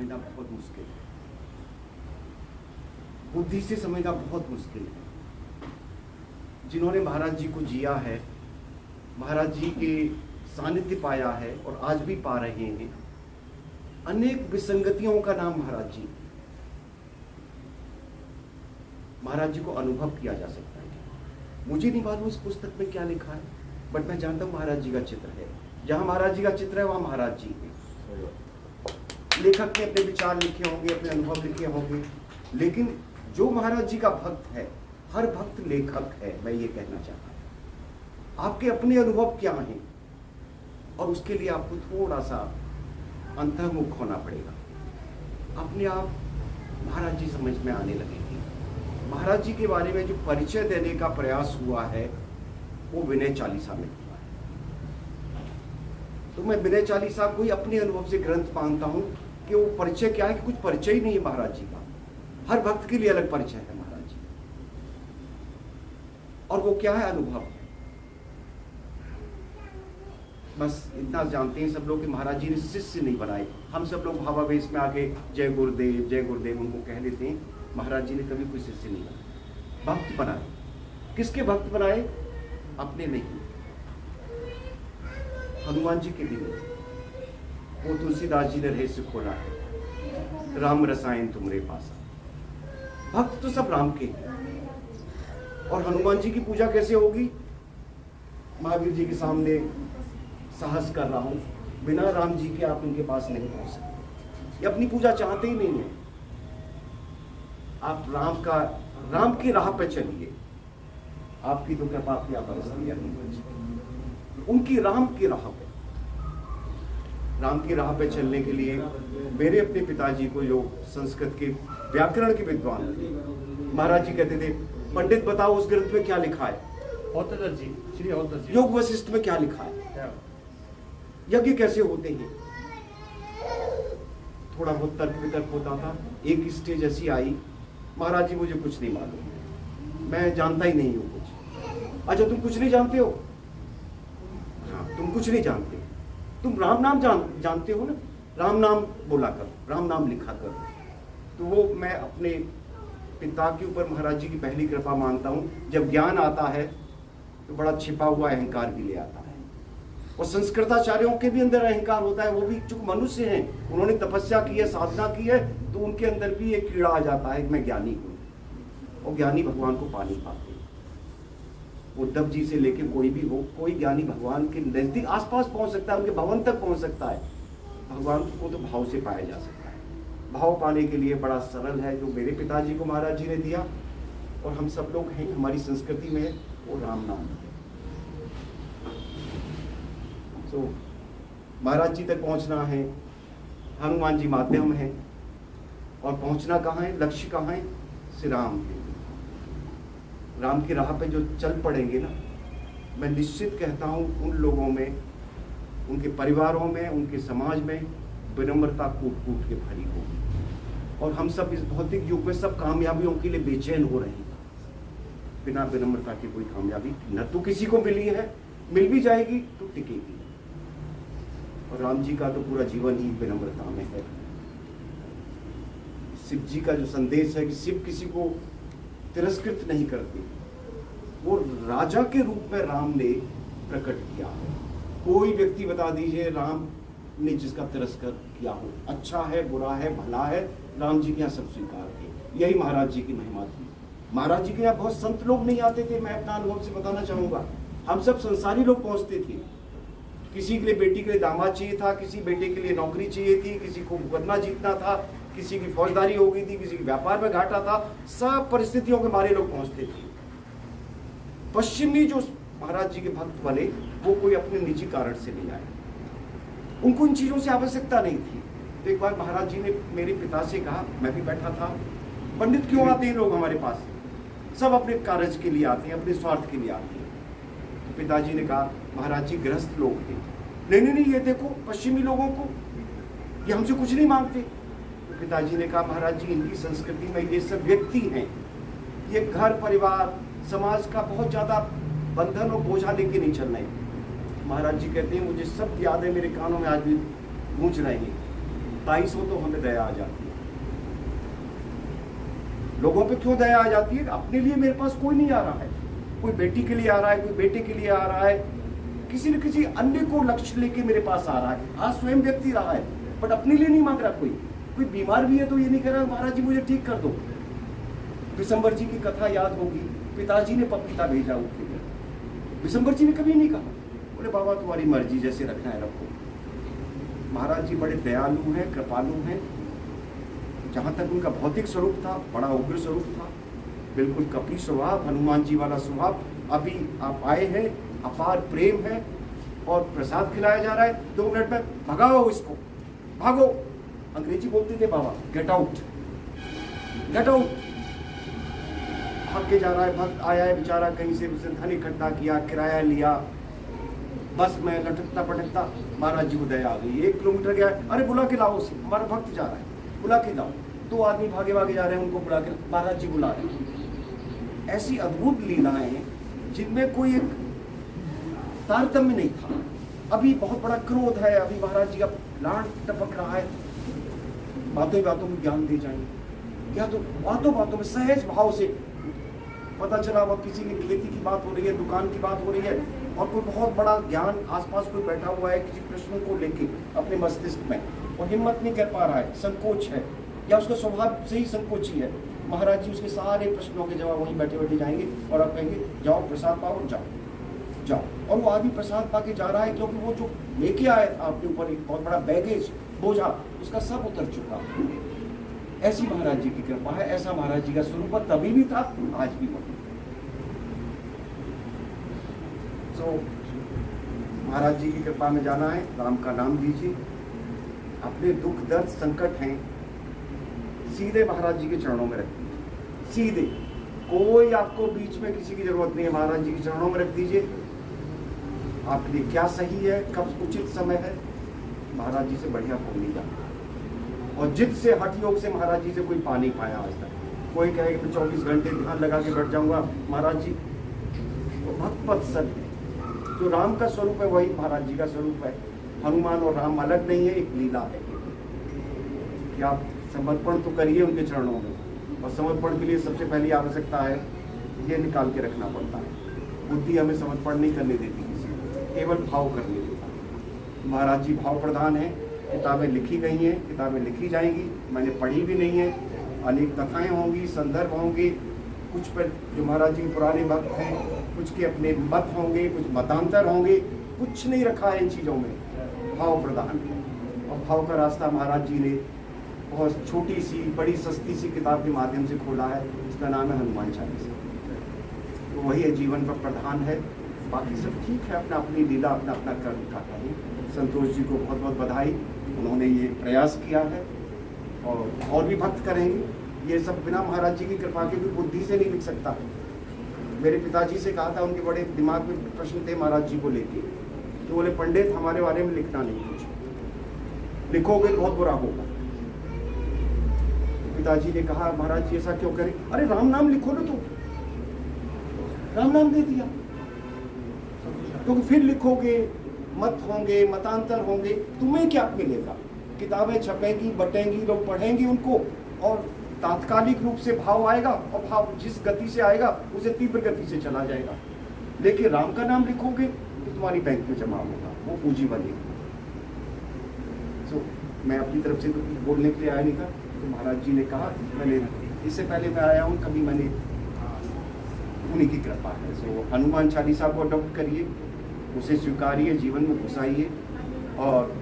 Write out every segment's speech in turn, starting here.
समझना बहुत मुश्किल है, बुद्धि से समझना बहुत मुश्किल है। जिन्होंने महाराज जी को जिया है, महाराज जी के सानिध्य पाया है और आज भी पा रहे हैं, अनेक विसंगतियों का नाम महाराज जी। महाराज जी को अनुभव किया जा सकता है। मुझे नहीं मालूम इस पुस्तक में क्या लिखा है, बट मैं जानता हूं महाराज जी का चित्र है। जहां महाराज जी का चित्र है वहां महाराज जी है। लेखक ने अपने विचार लिखे होंगे, अपने अनुभव लिखे होंगे, लेकिन जो महाराज जी का भक्त है, हर भक्त लेखक है। मैं ये कहना चाहता हूं, आपके अपने अनुभव क्या हैं, और उसके लिए आपको थोड़ा सा अंतर्मुख होना पड़ेगा। अपने आप महाराज जी समझ में आने लगेंगे। महाराज जी के बारे में जो परिचय देने का प्रयास हुआ है वो विनय चालीसा में हुआ है। तो मैं विनय चालीसा को ही अपने अनुभव से ग्रंथ मानता हूं कि वो परिचय क्या है कि कुछ परिचय ही नहीं है महाराज जी का। हर भक्त के लिए अलग परिचय है महाराज जी, और वो क्या है? अनुभव। बस इतना जानते हैं सब लोग कि महाराज जी ने शिष्य नहीं बनाए। हम सब लोग भावावेश में आके जय गुरुदेव उनको कह देते हैं। महाराज जी ने कभी कोई शिष्य नहीं बनाया, भक्त बनाए। किसके भक्त बनाए? अपने नहीं, हनुमान जी के भी नहीं। वो तुलसीदास जी ने रहस्य खोला है, राम रसायन तुमरे पासा। भक्त तो सब राम के हैं। और हनुमान जी की पूजा कैसे होगी? महावीर जी के सामने साहस कर रहा हूं, बिना राम जी के आप उनके पास नहीं पहुंच सकते। ये अपनी पूजा चाहते ही नहीं है। आप राम की राह पे चलिए, आपकी तो कृपा क्या बरसती है। उनकी राम की राह पे चलने के लिए मेरे अपने पिताजी को, जो संस्कृत के व्याकरण के विद्वान थे, महाराज जी कहते थे, पंडित बताओ उस ग्रंथ में क्या लिखा है? होतकर जी, श्री होतकर जी। योग वशिष्ठ में क्या लिखा है? यज्ञ कैसे होते हैं? थोड़ा बहुत तर्क वितर्क होता था। एक स्टेज ऐसी आई, महाराज जी मुझे कुछ नहीं मालूम, मैं जानता ही नहीं हूं कुछ। अच्छा, तुम कुछ नहीं जानते हो? हाँ, तुम कुछ नहीं जानते, तुम राम नाम जानते हो ना? राम नाम बोला कर, राम नाम लिखा कर। तो वो मैं अपने पिता के ऊपर महाराज जी की पहली कृपा मानता हूं। जब ज्ञान आता है तो बड़ा छिपा हुआ अहंकार भी ले आता है, और संस्कृताचार्यों के भी अंदर अहंकार होता है। वो भी चूंकि मनुष्य हैं, उन्होंने तपस्या की है, साधना की है, तो उनके अंदर भी एक कीड़ा आ जाता है कि मैं ज्ञानी हूं। और ज्ञानी भगवान को पा नहीं पाते। उद्धव जी से लेके कोई भी हो, कोई ज्ञानी भगवान के नजदीक आसपास पहुंच सकता है, उनके भवन तक पहुंच सकता है। भगवान को तो भाव से पाया जा सकता है। भाव पाने के लिए बड़ा सरल है, जो मेरे पिताजी को महाराज जी ने दिया, और हम सब लोग हैं, हमारी संस्कृति में है, वो राम नाम है। तो महाराज जी तक पहुंचना है, हनुमान जी माध्यम है, और पहुंचना कहाँ है? लक्ष्य कहाँ है? श्री राम। राम की राह पे जो चल पड़ेंगे ना, मैं निश्चित कहता हूं उन लोगों में, उनके परिवारों में, उनके समाज में विनम्रता कूट कूट के भरी होगी। और हम सब इस भौतिक युग में सब कामयाबियों के लिए बेचैन हो रहे हैं। बिना विनम्रता की कोई कामयाबी न तो किसी को मिली है, मिल भी जाएगी तो टिकेगी। और राम जी का तो पूरा जीवन ही विनम्रता में है। शिव जी का जो संदेश है कि शिव किसी को तिरस्कृत नहीं करते, वो राजा के रूप में राम ने प्रकट किया है। कोई व्यक्ति बता दीजिए राम ने जिसका तिरस्कार किया हो, अच्छा है, बुरा है, भला है, राम जी के यहाँ सब स्वीकार है। यही महाराज जी की महिमा थी। महाराज जी के यहाँ बहुत संत लोग नहीं आते थे। मैं अपना अनुभव से बताना चाहूंगा, हम सब संसारी लोग पहुंचते थे। किसी के लिए बेटी के लिए दामाद चाहिए था, किसी बेटे के लिए नौकरी चाहिए थी, किसी को मुकदमा जीतना था, किसी की फौजदारी हो गई थी, किसी के व्यापार में घाटा था। सब परिस्थितियों के मारे लोग पहुंचते थे। पश्चिमी जो महाराज जी के भक्त बने, वो कोई अपने निजी कारण से नहीं आए, उनको इन चीजों से आवश्यकता नहीं थी। तो एक बार महाराज जी ने मेरे पिता से कहा, मैं भी बैठा था, पंडित क्यों आते हैं लोग हमारे पास? सब अपने कार्य के लिए आते हैं, अपने स्वार्थ के लिए आते हैं। तो पिताजी ने कहा, महाराज जी गृहस्थ लोग हैं। नहीं, ये देखो पश्चिमी लोगों को, ये हमसे कुछ नहीं मांगते। तो पिताजी ने कहा, महाराज जी इनकी संस्कृति में ये सब व्यक्ति हैं, ये घर परिवार समाज का बहुत ज्यादा बंधन और बोझा लेके नहीं चलना है। महाराज जी कहते हैं, मुझे सब याद है, मेरे कानों में आज भी गूंज रहे हैं। 22 हो तो हमें दया आ जाती है। लोगों पे क्यों दया आ जाती है? अपने लिए मेरे पास कोई नहीं आ रहा है, कोई बेटी के लिए आ रहा है, कोई बेटे के लिए आ रहा है, किसी न किसी अन्य को लक्ष्य लेके मेरे पास आ रहा है। आज स्वयं व्यक्ति रहा है बट अपने लिए नहीं मांग रहा। कोई बीमार भी है तो ये नहीं कह रहा महाराज जी मुझे ठीक कर दो। दिसंबर जी की कथा याद होगी, पिताजी ने पपीता भेजा उसके लिए, दिसंबर जी ने कभी नहीं कहा, बोले बाबा तुम्हारी मर्जी जैसे रखना है रखो। महाराज जी बड़े दयालु हैं, कृपालु हैं। जहाँ तक उनका भौतिक स्वरूप था बड़ा उग्र स्वरूप था, बिल्कुल कपी स्वभाव, हनुमान जी वाला स्वभाव। अभी आप आए हैं, अपार प्रेम है और प्रसाद खिलाया जा रहा है, 2 मिनट में भगाओ इसको, भागो। अंग्रेजी बोलते थे बाबा, गेट आउट, गेट आउट। भाग के जा रहा है, भक्त आया है बेचारा कहीं से, उसने धन इकट्ठा किया, किराया लिया, बस में लटकता पटकता महाराज जी को दया आ गई। 1 किलोमीटर गया, अरे बुला के लाओ उसे, हमारा भक्त जा रहा है, बुला के लाओ। 2 आदमी भागे भागे जा रहे हैं, उनको बुला के, महाराज जी बुला रहे हैं। ऐसी अद्भुत लीलाएं जिनमें कोई एक तारतम्य नहीं था। अभी बहुत बड़ा क्रोध है, अभी महाराज जी का लाड़ टपक रहा है, बातों ही बातों में ज्ञान दे जाएंगे, या तो बातों बातों में सहज भाव से पता चला वह किसी की खेती की बात हो रही है, दुकान की बात हो रही है, और कोई बहुत बड़ा ज्ञान आसपास कोई बैठा हुआ है किसी प्रश्न को लेके अपने मस्तिष्क में, और हिम्मत नहीं कर पा रहा है, संकोच है, या उसका स्वभाव से ही संकोची है। महाराज जी उसके सारे प्रश्नों के जवाब वहीं बैठे बैठे जाएंगे और आप कहेंगे जाओ प्रसाद पाओ, जाओ जाओ। और वो आदमी प्रसाद पा के जा रहा है क्योंकि वो जो लेके आया था अपने ऊपर एक बहुत बड़ा बैगेज, बोझा, उसका सब उतर चुका। ऐसी महाराज जी की कृपा है, ऐसा महाराज जी का स्वरूप तभी भी था, आज भी मौजूद। तो महाराज जी की कृपा में जाना है, राम का नाम लीजिए। अपने दुख दर्द संकट हैं सीधे महाराज जी के चरणों में रखिए, सीधे। कोई आपको बीच में किसी की जरूरत नहीं है, महाराज जी के चरणों में रख दीजिए। आपके लिए क्या सही है, कब उचित समय है, महाराज जी से बढ़िया कोई नहीं जाता। और जिद से, हठ योग से महाराज जी से कोई पा नहीं पाया आज तक। कोई कहे कि मैं 24 घंटे ध्यान लगा के बैठ जाऊंगा, महाराज जी तो भक्त वत्सल है। जो राम का स्वरूप है वही महाराज जी का स्वरूप है। हनुमान और राम अलग नहीं है, एक लीला है कि आप समर्पण तो करिए उनके चरणों में। और समर्पण के लिए सबसे पहली आवश्यकता है, ये निकाल के रखना पड़ता है, बुद्धि हमें समर्पण नहीं करने देती किसी को, केवल भाव करने देता। महाराज जी भाव प्रधान है। किताबें लिखी गई हैं, किताबें लिखी जाएंगी, मैंने पढ़ी भी नहीं है, अनेक कथाएं होंगी, संदर्भ होंगे, कुछ पर जो महाराज जी के पुराने भक्त हैं, कुछ के अपने मत होंगे, कुछ मतांतर होंगे, कुछ नहीं रखा है इन चीज़ों में, भाव प्रधान है। और भाव का रास्ता महाराज जी ने बहुत छोटी सी, बड़ी सस्ती सी किताब के माध्यम से खोला है, इसका नाम है हनुमान चालीसा। तो वही है जीवन का प्रधान है, बाकी सब ठीक है, अपना अपनी लीला, अपना अपना कर्म का है। संतोष जी को बहुत बहुत बधाई, उन्होंने ये प्रयास किया है और भी भक्त करेंगे। ये सब बिना महाराज जी की कृपा के भी बुद्धि से नहीं लिख सकता। मेरे पिताजी से कहा था, उनके बड़े दिमाग में प्रश्न थे महाराज जी को लेके, तो बोले पंडित हमारे बारे में लिखना नहीं, कुछ लिखोगे बहुत बुरा होगा। पिताजी ने कहा महाराज जी ऐसा क्यों करें? अरे राम नाम लिखो ना, तो राम नाम दे दिया, तो फिर लिखोगे, मत होंगे, मतांतर होंगे, तुम्हें क्या मिलेगा? किताबें छपेंगी, बटेंगी, लोग पढ़ेंगे उनको, और तात्कालिक रूप से भाव आएगा, और भाव जिस गति से आएगा उसे तीव्र गति से चला जाएगा। लेकिन राम का नाम लिखोगे तो तुम्हारी बैंक में जमा होगा, वो पूंजी बनेगी। तो मैं अपनी तरफ से तो बोलने के लिए आया नहीं था, तो महाराज जी ने कहा, मैंने इससे पहले मैं आया हूँ, कभी मैंने, उन्हीं की कृपा है। सो हनुमान चालीसा को अडॉप्ट करिए, उसे स्वीकारिए, जीवन में घुसाइए, और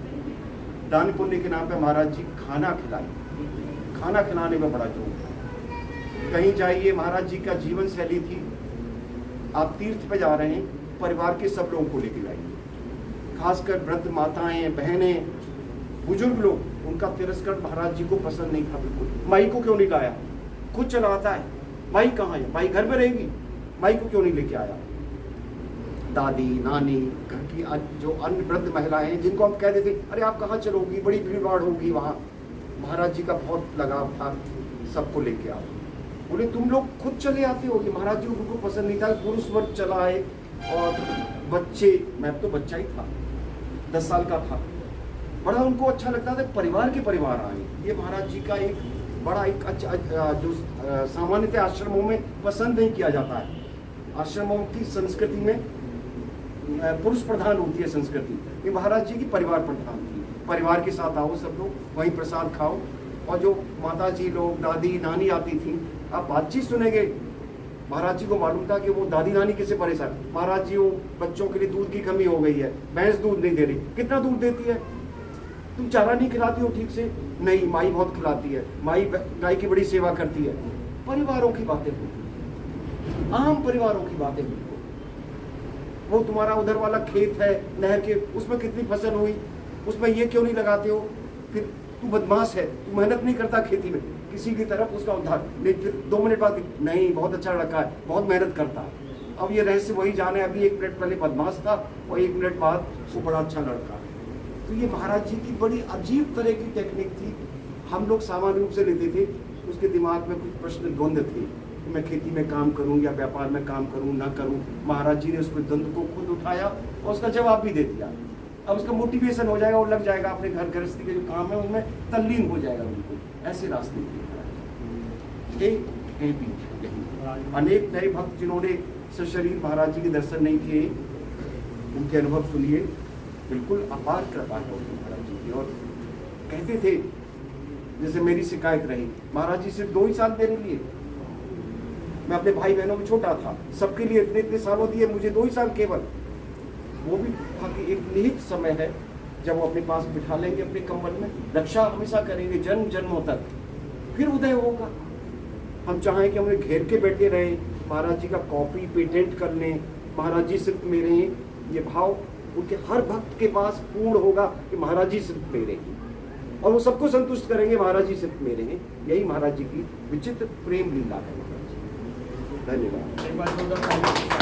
दान पुण्य के नाम पे महाराज जी खाना खिलाइए। खाना खिलाने में बड़ा जोर है। कहीं जाइए, महाराज जी का जीवन शैली थी, आप तीर्थ पे जा रहे हैं, परिवार के सब लोगों को लेके जाइए, खासकर वृद्ध माताएं, बहनें, बुजुर्ग लोग, उनका तिरस्कार महाराज जी को पसंद नहीं था बिल्कुल। माई को क्यों नहीं लाया? खुद चलाता है, माई कहाँ है? माई घर में रहेगी, माई को क्यों नहीं लेके आया? दादी, नानी, घर की जो अन्य वृद्ध महिलाएं हैं, जिनको हम कहते थे अरे आप कहाँ चलोगी, बड़ी भीड़ भाड़ होगी वहाँ, महाराज जी का बहुत लगाव था, सबको लेके आओ। बोले तुम लोग खुद चले आते हो? ये महाराज जी को बिल्कुल पसंद नहीं था। पुरुष वर्ग चला है और बच्चे, मैं तो बच्चा ही था, 10 साल का था, बड़ा उनको अच्छा लगता था, परिवार के परिवार आए। ये महाराज जी का एक बड़ा एक अच्छा जो सामान्यतः आश्रमों में पसंद नहीं किया जाता है। आश्रमों की संस्कृति में पुरुष प्रधान होती है संस्कृति, ये महाराज जी की परिवार प्रधान थी। परिवार के साथ आओ सब लोग, वहीं प्रसाद खाओ, और जो माता जी लोग, दादी नानी आती थी, आप बातचीत सुनेंगे। महाराज जी को मालूम था कि वो दादी नानी किससे परेशान। महाराज जी वो बच्चों के लिए दूध की कमी हो गई है, भैंस दूध नहीं दे रही। कितना दूध देती है? तुम चारा नहीं खिलाती हो ठीक से? नहीं, माई बहुत खिलाती है, माई गाय की बड़ी सेवा करती है। परिवारों की बातें होती, आम परिवारों की बातें होती। वो तुम्हारा उधर वाला खेत है नहर के, उसमें कितनी फसल हुई, उसमें ये क्यों नहीं लगाते हो? फिर तू बदमाश है, तू मेहनत नहीं करता खेती में, किसी की तरफ उसका उद्धार नहीं। फिर 2 मिनट बाद नहीं, बहुत अच्छा लड़का है, बहुत मेहनत करता है। अब ये रहस्य वही जाने, अभी 1 मिनट पहले बदमाश था और 1 मिनट बाद वो बड़ा अच्छा लड़का है। तो ये महाराज जी की बड़ी अजीब तरह की टेक्निक थी। हम लोग सामान्य रूप से लेते थे, उसके दिमाग में कुछ प्रश्न द्वंद्व थे कि मैं खेती में काम करूं या व्यापार में काम करूं ना करूं। महाराज जी ने उसको द्वंद्व को खुद उठाया और उसका जवाब भी दे दिया। अब उसका मोटिवेशन हो जाएगा, वो लग जाएगा अपने घर गृहस्थी के जो काम है उनमें तल्लीन हो जाएगा। उनको ऐसे रास्ते थे भी। अनेक नए भक्त जिन्होंने सशरीर महाराज जी के दर्शन नहीं किए, उनके अनुभव सुनिए। बिल्कुल अपार कृपा है महाराज जी की। और कहते थे, जैसे मेरी शिकायत रही, महाराज जी सिर्फ 2 ही साल मेरे लिए, मैं अपने भाई बहनों में छोटा था, सबके लिए इतने इतने सालों दिए, मुझे 2 ही साल केवल। वो भी था कि एक निहित समय है जब वो अपने पास बिठा लेंगे अपने कंबल में, रक्षा हमेशा करेंगे जन्म जन्मों तक, फिर उदय होगा। हम चाहें कि हमें घेर के बैठे रहे, महाराज जी का कॉपी पेटेंट कर लें, महाराज जी सिर्फ मेरे हैं, ये भाव उनके हर भक्त के पास पूर्ण होगा कि महाराज जी सिर्फ मेरे हैं, और वो सबको संतुष्ट करेंगे, महाराज जी सिर्फ मेरे हैं। यही महाराज जी की विचित्र प्रेम लीला है। महाराज जी, धन्यवाद।